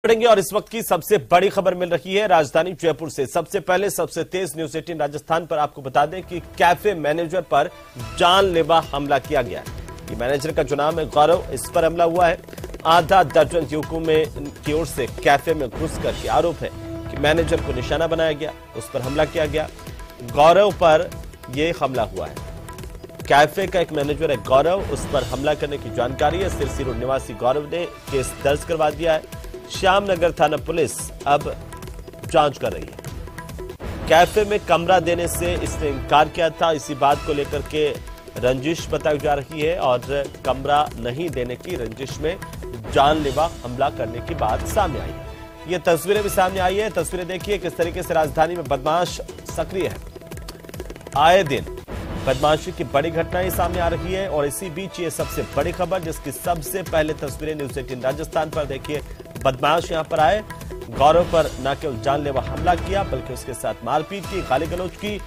पड़ेंगे और इस वक्त की सबसे बड़ी खबर मिल रही है राजधानी जयपुर से। सबसे पहले सबसे तेज न्यूज 18 राजस्थान पर आपको बता दें कि कैफे मैनेजर पर जानलेवा हमला किया गया है। ये मैनेजर का जो नाम है गौरव, इस पर हमला हुआ है। आधा दर्जन युवकों की ओर से कैफे में घुस करके आरोप है कि मैनेजर को निशाना बनाया गया, उस पर हमला किया गया। गौरव पर यह हमला हुआ है। कैफे का एक मैनेजर है गौरव, उस पर हमला करने की जानकारी है। सिरसी रोड निवासी गौरव ने केस दर्ज करवा दिया है। श्यामनगर थाना पुलिस अब जांच कर रही है। कैफे में कमरा देने से इसने इनकार किया था। इसी बात को लेकर के रंजिश बताई जा रही है और कमरा नहीं देने की रंजिश में जानलेवा हमला करने की बात सामने आई है। ये तस्वीरें भी सामने आई है। तस्वीरें देखिए किस तरीके से राजधानी में बदमाश सक्रिय है। आए दिन बदमाशी की बड़ी घटनाएं सामने आ रही है और इसी बीच ये सबसे बड़ी खबर जिसकी सबसे पहले तस्वीरें न्यूज 18 राजस्थान पर देखिए। बदमाश यहां पर आए, गौरव पर न केवल जानलेवा हमला किया बल्कि उसके साथ मारपीट की, गाली गलौज की।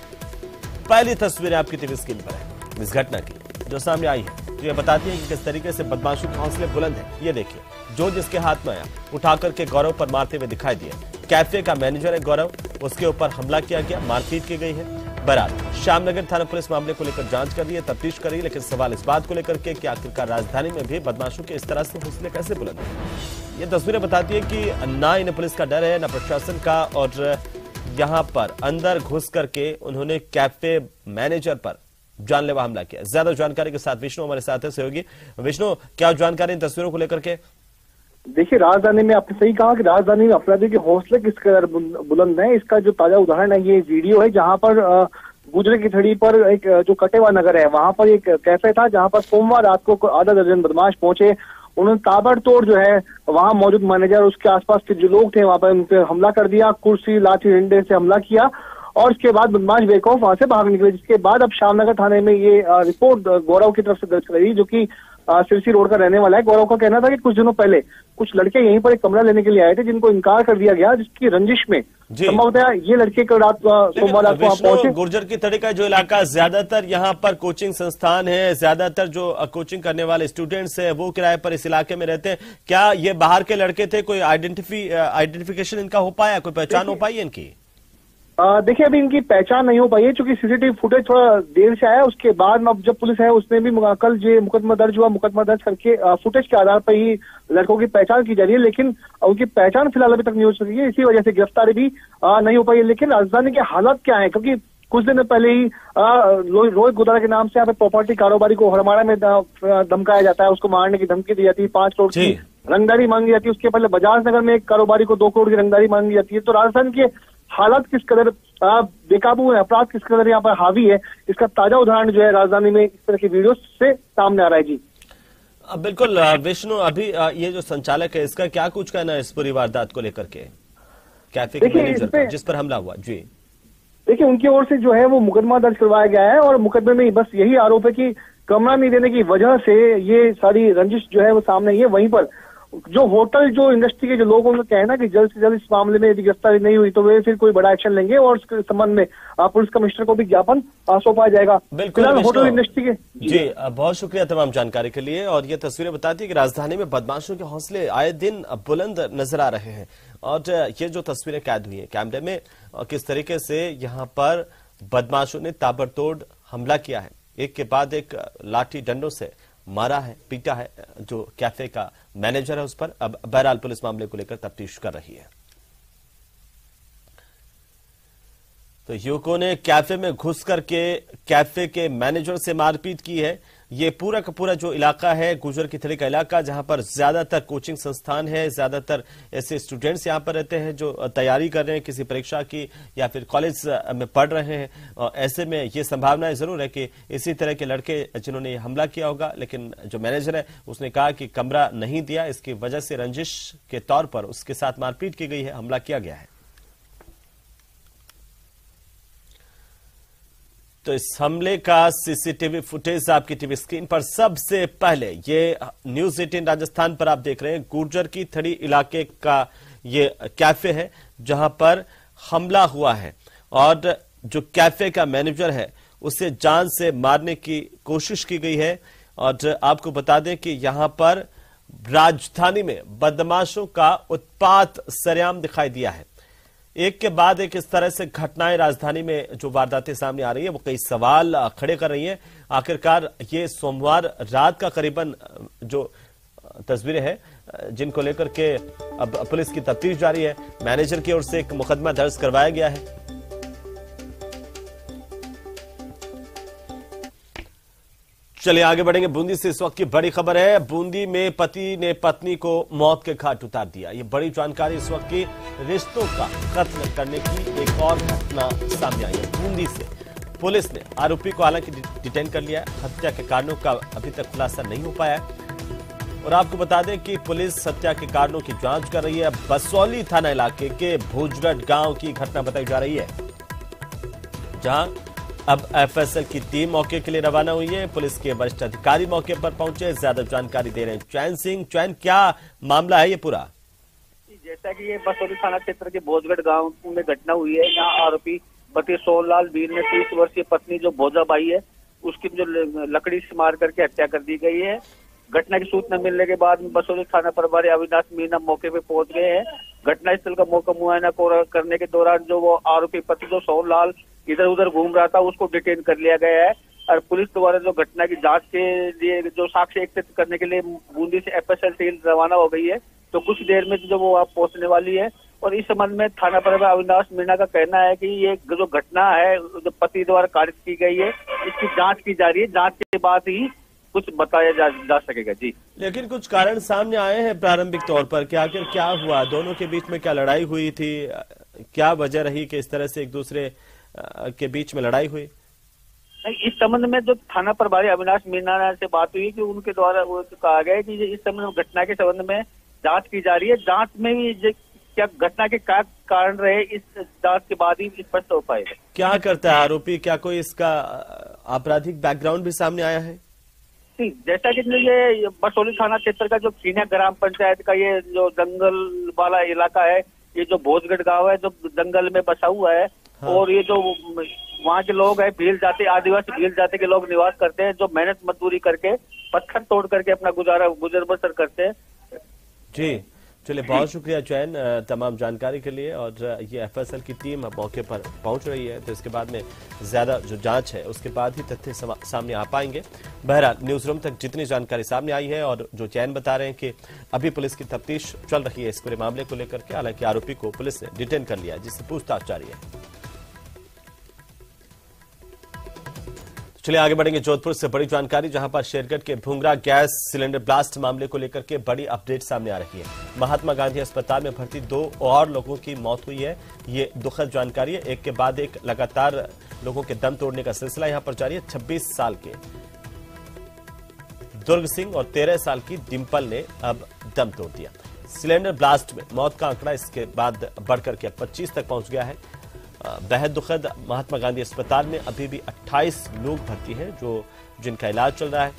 पहली तस्वीरें आपकी टीवी स्क्रीन पर है इस घटना की जो सामने आई है, जो ये बताती है कि किस तरीके से बदमाशों के हौसले बुलंद है। ये देखिए, जो जिसके हाथ में आया उठाकर के गौरव पर मारते हुए दिखाई दिए। कैफे का मैनेजर है गौरव, उसके ऊपर हमला किया गया, मारपीट की गई है। बहरहाल श्यामनगर थाना पुलिस मामले को लेकर जांच कर रही है, तफ्तीश कर रही है, लेकिन सवाल इस बात को लेकर के कि आखिरकार राजधानी में भी बदमाशों के इस तरह से हौसले कैसे बुलंद है। ये तस्वीरें बताती है कि ना इन्हें पुलिस का डर है न प्रशासन का, और यहां पर अंदर घुस करके उन्होंने कैफे मैनेजर पर जानलेवा हमला किया। ज्यादा जानकारी के साथ विष्णु हमारे साथ है सहयोगी। विष्णु, क्या जानकारी इन तस्वीरों को लेकर के? देखिए, राजधानी में आपने सही कहा कि राजधानी में अपराधियों के हौसले किस कदर बुलंद है। इसका जो ताजा उदाहरण है ये वीडियो है जहां पर गुजरे की थड़ी पर एक जो कटेवा नगर है वहां पर एक कैफे था जहां पर सोमवार रात को आधा दर्जन बदमाश पहुंचे। उन्होंने ताबड़तोड़ जो है वहां मौजूद मैनेजर उसके आसपास के जो लोग थे वहां पर उन पर हमला कर दिया, कुर्सी लाठी डंडे से हमला किया और उसके बाद बदमाश बेखौफ वहां से भाग निकले। जिसके बाद अब श्यामनगर थाने में ये रिपोर्ट गौरव की तरफ से दर्ज कराई जो कि सिरसी रोड का रहने वाला है। गौरव का कहना था कि कुछ दिनों पहले कुछ लड़के यहीं पर एक कमरा लेने के लिए आए थे जिनको इनकार कर दिया गया, जिसकी रंजिश में संभवतः ये लड़के कल रात सोमवार रात को वहां पहुंचे। गुर्जर की तड़ी का जो इलाका, ज्यादातर यहाँ पर कोचिंग संस्थान है, ज्यादातर जो कोचिंग करने वाले स्टूडेंट्स है वो किराए पर इस इलाके में रहते हैं। क्या ये बाहर के लड़के थे? कोई आइडेंटिफिकेशन इनका हो पाया, कोई पहचान हो पाई है इनकी? देखिए, अभी इनकी पहचान नहीं हो पाई है क्योंकि सीसीटीवी फुटेज थोड़ा देर से आया। उसके बाद अब जब पुलिस है उसने भी कल जो मुकदमा दर्ज हुआ, मुकदमा दर्ज करके फुटेज के आधार पर ही लड़कों की पहचान की जा रही है, लेकिन उनकी पहचान फिलहाल अभी तक नहीं हो सकी है। इसी वजह से गिरफ्तारी भी नहीं हो पाई है। लेकिन राजधानी के हालात क्या है, क्योंकि कुछ दिन पहले ही रोहित गोदारा के नाम से यहाँ पे प्रॉपर्टी कारोबारी को हरमाड़ा में धमकाया जाता है, उसको मारने की धमकी दी जाती है, 5 करोड़ की रंगदारी मांगी जाती है। उसके पहले बजाज नगर में एक कारोबारी को 2 करोड़ की रंगदारी मांगी जाती है। तो राजस्थान के हालात किस कदर बेकाबू है, अपराध किस कदर यहाँ पर हावी है, इसका ताजा उदाहरण जो है राजधानी में इस तरह की वीडियो से सामने आ रहा है। जी बिल्कुल विष्णु, अभी ये जो संचालक है इसका क्या कुछ कहना है इस पूरी वारदात को लेकर के, कैफे के मैनेजर जिस पर हमला हुआ? जी देखिए, उनकी ओर से जो है वो मुकदमा दर्ज करवाया गया है और मुकदमे में बस यही आरोप है कि कमरा नहीं देने की वजह से ये सारी रंजिश जो है वो सामने है। वहीं पर जो होटल जो इंडस्ट्री के जो लोग उनका कहना है कि जल्द से जल्द इस मामले में यदि गिरफ्तारी नहीं हुई तो वे फिर कोई बड़ा एक्शन लेंगे और उसके संबंध में पुलिस कमिश्नर को भी ज्ञापन सौंपा जाएगा। बिल्कुल होटल इंडस्ट्री के जी बहुत शुक्रिया तमाम जानकारी के लिए। और ये तस्वीरें बताती है कि राजधानी में बदमाशों के हौसले आए दिन बुलंद नजर आ रहे हैं और ये जो तस्वीरें कैद हुई है कैमरे में, किस तरीके से यहाँ पर बदमाशों ने ताबड़तोड़ हमला किया है, एक के बाद एक लाठी डंडों से मारा है, पीटा है जो कैफे का मैनेजर है उस पर। अब बहरहाल पुलिस मामले को लेकर तफ्तीश कर रही है। तो युवकों ने कैफे में घुस करके कैफे के मैनेजर से मारपीट की है। ये पूरा का पूरा जो इलाका है गुजर की थड़ी का इलाका, जहां पर ज्यादातर कोचिंग संस्थान है, ज्यादातर ऐसे स्टूडेंट्स यहां पर रहते हैं जो तैयारी कर रहे हैं किसी परीक्षा की या फिर कॉलेज में पढ़ रहे हैं। और ऐसे में ये संभावना जरूर है कि इसी तरह के लड़के जिन्होंने हमला किया होगा, लेकिन जो मैनेजर है उसने कहा कि कमरा नहीं दिया, इसकी वजह से रंजिश के तौर पर उसके साथ मारपीट की गई है, हमला किया गया है। तो इस हमले का सीसीटीवी फुटेज आपकी टीवी स्क्रीन पर सबसे पहले ये न्यूज 18 राजस्थान पर आप देख रहे हैं। गुर्जर की थड़ी इलाके का ये कैफे है जहां पर हमला हुआ है और जो कैफे का मैनेजर है उसे जान से मारने की कोशिश की गई है। और आपको बता दें कि यहां पर राजधानी में बदमाशों का उत्पात सरेआम दिखाई दिया है। एक के बाद एक इस तरह से घटनाएं राजधानी में जो वारदातें सामने आ रही है वो कई सवाल खड़े कर रही हैं। आखिरकार ये सोमवार रात का करीबन जो तस्वीरें हैं जिनको लेकर के अब पुलिस की तफ्तीश जारी है। मैनेजर की ओर से एक मुकदमा दर्ज करवाया गया है। चलिए आगे बढ़ेंगे। बूंदी से इस वक्त की बड़ी खबर है। बूंदी में पति ने पत्नी को मौत के घाट उतार दिया। ये बड़ी जानकारी इस वक्त की। रिश्तों का कत्ल करने की एक और घटना सामने आई है बूंदी से। पुलिस ने आरोपी को हालांकि डिटेन कर लिया है। हत्या के कारणों का अभी तक खुलासा नहीं हो पाया है। और आपको बता दें कि पुलिस हत्या के कारणों की जांच कर रही है। बसौली थाना इलाके के भोजगढ़ गांव की घटना बताई जा रही है, जहां अब एफएसएल की टीम मौके के लिए रवाना हुई है। पुलिस के वरिष्ठ अधिकारी मौके पर पहुंचे, ज्यादा जानकारी दे रहे हैं चैन सिंह। चैन, क्या मामला है ये पूरा? जैसा कि ये बसौली थाना क्षेत्र के भोजगढ़ गांव में घटना हुई है, यहाँ आरोपी पति सोनलाल वीर ने 30 वर्षीय पत्नी जो भोजाबाई है उसकी जो लकड़ी से मार करके हत्या कर दी गई है। घटना की सूचना मिलने के बाद बसौली थाना प्रभारी अविनाश मीना मौके पे पहुंच गए हैं। घटनास्थल का मौका मुआयना करने के दौरान जो वो आरोपी पति जो सोनलाल इधर उधर घूम रहा था उसको डिटेन कर लिया गया है। और पुलिस द्वारा जो घटना की जांच के लिए जो साक्ष्य एकत्रित करने के लिए बूंदी से एफएसएल टीम रवाना हो गई है। तो कुछ देर में जो वो आप पहुंचने वाली है। और इस संबंध में थाना प्रभारी अविनाश मीणा का कहना है कि ये जो घटना है जो पति द्वारा कारित की गई है इसकी जांच की जा रही है। जांच के बाद ही कुछ बताया जा सकेगा। जी, लेकिन कुछ कारण सामने आए हैं प्रारंभिक तौर पर कि आखिर क्या हुआ, दोनों के बीच में क्या लड़ाई हुई थी, क्या वजह रही कि इस तरह से एक दूसरे के बीच में लड़ाई हुई? इस संबंध में जो थाना प्रभारी अविनाश मीणा से बात हुई कि उनके द्वारा वो कहा गया है कि इस संबंध में घटना के संबंध में जांच की जा रही है। जांच में भी क्या घटना के कारण रहे इस जांच के बाद ही स्पष्ट हो पाएगा। क्या करता है आरोपी, क्या कोई इसका आपराधिक बैकग्राउंड भी सामने आया है? जैसा कि ये बसौली थाना क्षेत्र का जो कीना ग्राम पंचायत का ये जो जंगल वाला इलाका है, ये जो भोजगढ़ गांव है जो जंगल में बसा हुआ है। हाँ। और ये जो वहाँ के लोग हैं भील जाति आदिवासी भील जाति के लोग निवास करते हैं, जो मेहनत मजदूरी करके पत्थर तोड़ करके अपना गुजर बसर करते हैं। जी, चलिए बहुत शुक्रिया चैन तमाम जानकारी के लिए। और ये एफएसएल की टीम अब मौके पर पहुंच रही है, तो इसके बाद में ज्यादा जो जांच है उसके बाद ही तथ्य सामने आ पाएंगे। बहरहाल न्यूज रूम तक जितनी जानकारी सामने आई है और जो चैन बता रहे हैं कि अभी पुलिस की तफ्तीश चल रही है इस पूरे मामले को लेकर के। हालांकि आरोपी को पुलिस ने डिटेन कर लिया है जिससे पूछताछ जारी है। चलिए आगे बढ़ेंगे जोधपुर से बड़ी जानकारी, जहां पर शेरगढ़ के भुंगरा गैस सिलेंडर ब्लास्ट मामले को लेकर के बड़ी अपडेट सामने आ रही है। महात्मा गांधी अस्पताल में भर्ती 2 और लोगों की मौत हुई है। ये दुखद जानकारी है। एक के बाद एक लगातार लोगों के दम तोड़ने का सिलसिला यहां पर जारी है। 26 साल के दुर्ग सिंह और 13 साल की डिंपल ने अब दम तोड़ दिया। सिलेंडर ब्लास्ट में मौत का आंकड़ा इसके बाद बढ़कर के 25 तक पहुंच गया है। बेहद दुखद। महात्मा गांधी अस्पताल में अभी भी 28 लोग भर्ती हैं जिनका इलाज चल रहा है।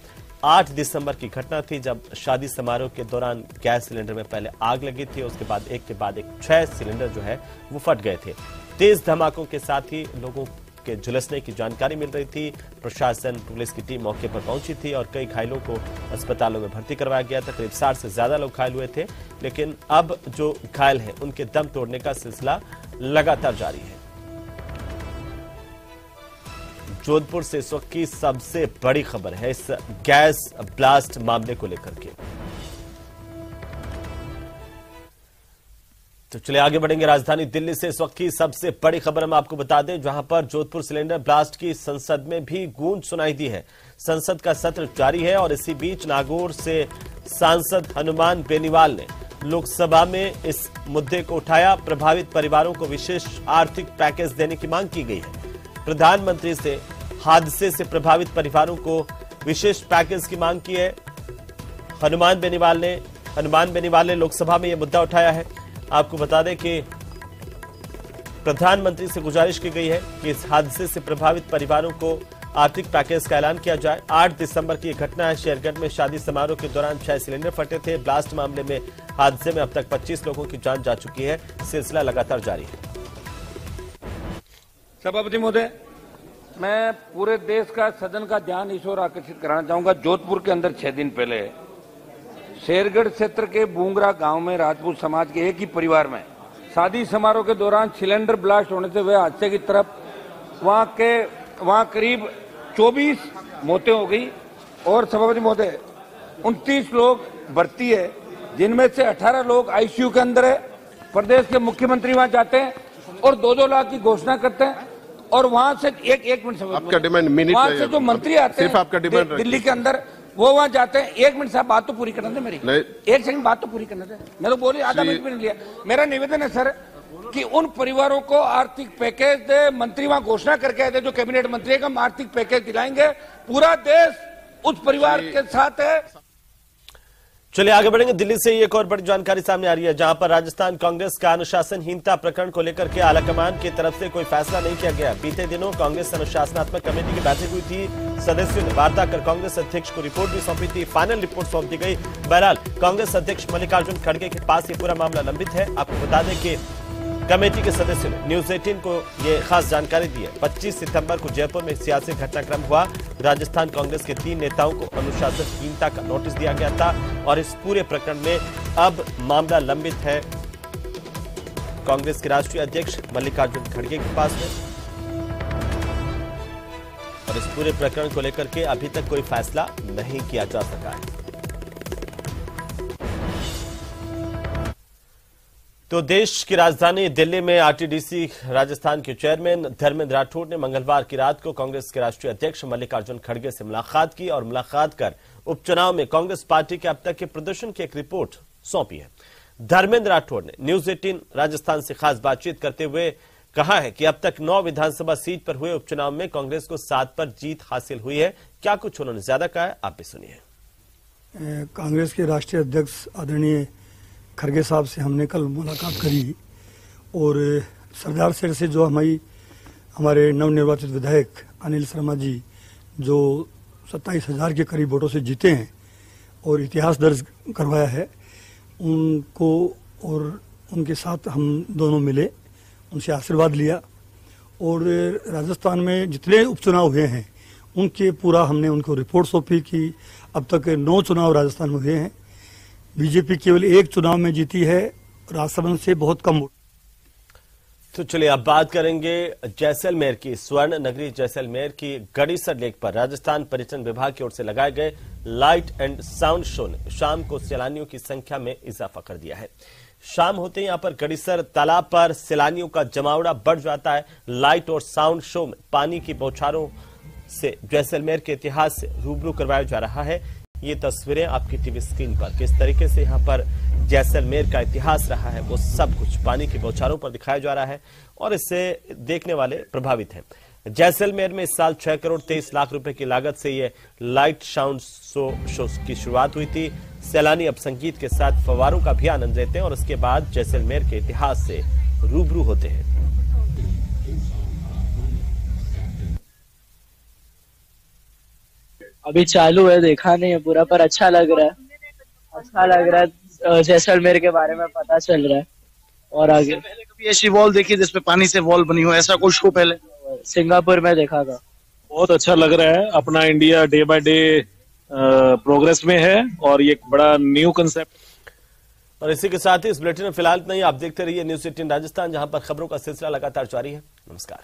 8 दिसंबर की घटना थी जब शादी समारोह के दौरान गैस सिलेंडर में पहले आग लगी थी, उसके बाद एक के बाद एक 6 सिलेंडर जो है वो फट गए थे। तेज धमाकों के साथ ही लोगों के झुलसने की जानकारी मिल रही थी। प्रशासन पुलिस की टीम मौके पर पहुंची थी और कई घायलों को अस्पतालों में भर्ती करवाया गया था। करीब 60 से ज्यादा लोग घायल हुए थे, लेकिन अब जो घायल हैं उनके दम तोड़ने का सिलसिला लगातार जारी है। जोधपुर से इस वक्त की सबसे बड़ी खबर है इस गैस ब्लास्ट मामले को लेकर के। तो चलिए आगे बढ़ेंगे। राजधानी दिल्ली से इस वक्त की सबसे बड़ी खबर हम आपको बता दें, जहां पर जोधपुर सिलेंडर ब्लास्ट की संसद में भी गूंज सुनाई दी है। संसद का सत्र जारी है और इसी बीच नागौर से सांसद हनुमान बेनीवाल ने लोकसभा में इस मुद्दे को उठाया। प्रभावित परिवारों को विशेष आर्थिक पैकेज देने की मांग की गई है। प्रधानमंत्री से हादसे से प्रभावित परिवारों को विशेष पैकेज की मांग की है। हनुमान बेनीवाल ने लोकसभा में यह मुद्दा उठाया है। आपको बता दें कि प्रधानमंत्री से गुजारिश की गई है कि इस हादसे से प्रभावित परिवारों को आर्थिक पैकेज का ऐलान किया जाए। 8 दिसंबर की घटना है। शेरगढ़ में शादी समारोह के दौरान 6 सिलेंडर फटे थे। ब्लास्ट मामले में हादसे में अब तक 25 लोगों की जान जा चुकी है। सिलसिला लगातार जारी है। सभापति महोदय, मैं पूरे देश का सदन का ध्यान इस ओर आकर्षित कराना चाहूंगा। जोधपुर के अंदर 6 दिन पहले शेरगढ़ क्षेत्र के बूंगरा गांव में राजपूत समाज के एक ही परिवार में शादी समारोह के दौरान सिलेंडर ब्लास्ट होने से हुए हादसे की तरफ वहां करीब 24 मौतें हो गई और सभापति महोदय 29 लोग भर्ती है, जिनमें से 18 लोग आईसीयू के अंदर है। प्रदेश के मुख्यमंत्री वहां जाते हैं और 2-2 लाख की घोषणा करते हैं और वहां से एक मिनट आपका डिमांड मिनट, वहां से जो मंत्री आते हैं आपका डिमांड दिल्ली के अंदर, वो वहां जाते हैं। 1 मिनट साहब, बात तो पूरी करने दे मेरी, 1 सेकंड बात तो पूरी करने दे। मैं तो बोली आधा मिनट भी नहीं लिया। मेरा निवेदन है सर कि उन परिवारों को आर्थिक पैकेज दे। मंत्री वहां घोषणा करके आए थे, जो कैबिनेट मंत्री है, हम आर्थिक पैकेज दिलाएंगे। पूरा देश उस परिवार के साथ है। चलिए आगे बढ़ेंगे। दिल्ली से एक और बड़ी जानकारी सामने आ रही है, जहां पर राजस्थान कांग्रेस का अनुशासनहीनता प्रकरण को लेकर के आलाकमान की तरफ से कोई फैसला नहीं किया गया। बीते दिनों कांग्रेस अनुशासनात्मक कमेटी की बैठक हुई थी। सदस्यों ने वार्ता कर कांग्रेस अध्यक्ष को रिपोर्ट भी सौंपी थी। फाइनल रिपोर्ट सौंप दी गई। बहरहाल कांग्रेस अध्यक्ष मल्लिकार्जुन खड़गे के पास ये पूरा मामला लंबित है। आपको बता दें कि कमेटी के सदस्यों ने न्यूज 18 को ये खास जानकारी दी है। 25 सितंबर को जयपुर में सियासी घटनाक्रम हुआ। राजस्थान कांग्रेस के 3 नेताओं को अनुशासनहीनता का नोटिस दिया गया था और इस पूरे प्रकरण में अब मामला लंबित है कांग्रेस के राष्ट्रीय अध्यक्ष मल्लिकार्जुन खड़गे के पास में। और इस पूरे प्रकरण को लेकर के अभी तक कोई फैसला नहीं किया जा सका है। तो देश की राजधानी दिल्ली में आरटीडीसी राजस्थान के चेयरमैन धर्मेंद्र राठौड़ ने मंगलवार की रात को कांग्रेस के राष्ट्रीय अध्यक्ष मल्लिकार्जुन खड़गे से मुलाकात की और मुलाकात कर उपचुनाव में कांग्रेस पार्टी के अब तक के प्रदर्शन की एक रिपोर्ट सौंपी है। धर्मेंद्र राठौड़ ने न्यूज 18 राजस्थान से खास बातचीत करते हुए कहा है कि अब तक 9 विधानसभा सीट पर हुए उपचुनाव में कांग्रेस को 7 पर जीत हासिल हुई है। क्या कुछ उन्होंने ज्यादा कहा है, आप भी सुनिए। कांग्रेस के राष्ट्रीय अध्यक्ष आदरणीय खड़गे साहब से हमने कल मुलाकात करी और सरदार शहर से जो हमारे नवनिर्वाचित विधायक अनिल शर्मा जी जो 27,000 के करीब वोटों से जीते हैं और इतिहास दर्ज करवाया है, उनको और उनके साथ हम दोनों मिले, उनसे आशीर्वाद लिया और राजस्थान में जितने उपचुनाव हुए हैं उनके पूरा हमने उनको रिपोर्ट सौंपी कि अब तक 9 चुनाव राजस्थान में हुए हैं। बीजेपी केवल 1 चुनाव में जीती है, राजसमंद से बहुत कम वोट। तो चलिए अब बात करेंगे जैसलमेर की। स्वर्ण नगरी जैसलमेर की गड़ीसर लेक पर राजस्थान पर्यटन विभाग की ओर से लगाए गए लाइट एंड साउंड शो ने शाम को सैलानियों की संख्या में इजाफा कर दिया है। शाम होते ही यहां पर गड़ीसर तालाब पर सैलानियों का जमावड़ा बढ़ जाता है। लाइट और साउंड शो में पानी की बौछारों से जैसलमेर के इतिहास से रूबरू करवाया जा रहा है। ये तस्वीरें आपकी टीवी स्क्रीन पर किस तरीके से यहाँ पर जैसलमेर का इतिहास रहा है वो सब कुछ पानी की बौछारों पर दिखाया जा रहा है और इससे देखने वाले प्रभावित हैं। जैसलमेर में इस साल 6 करोड़ 23 लाख रुपए की लागत से ये लाइट साउंड शो की शुरुआत हुई थी। सैलानी अब संगीत के साथ फव्वारों का भी आनंद लेते हैं और उसके बाद जैसलमेर के इतिहास से रूबरू होते हैं। अभी चालू है, देखा नहीं है पूरा, पर अच्छा लग रहा है। जैसलमेर के बारे में पता चल रहा है। और आगे पहले कभी ऐसी वॉल देखी जिसपे पानी से वॉल बनी हो, ऐसा कुछ शो पहले सिंगापुर में देखा था। बहुत अच्छा लग रहा है। अपना India day by day progress में है और ये एक बड़ा न्यू कंसेप्ट। और इसी के साथ ही इस बुलेटिन में फिलहाल नहीं, आप देखते रहिए न्यूज 18 राजस्थान, जहां पर खबरों का सिलसिला लगातार जारी है। नमस्कार।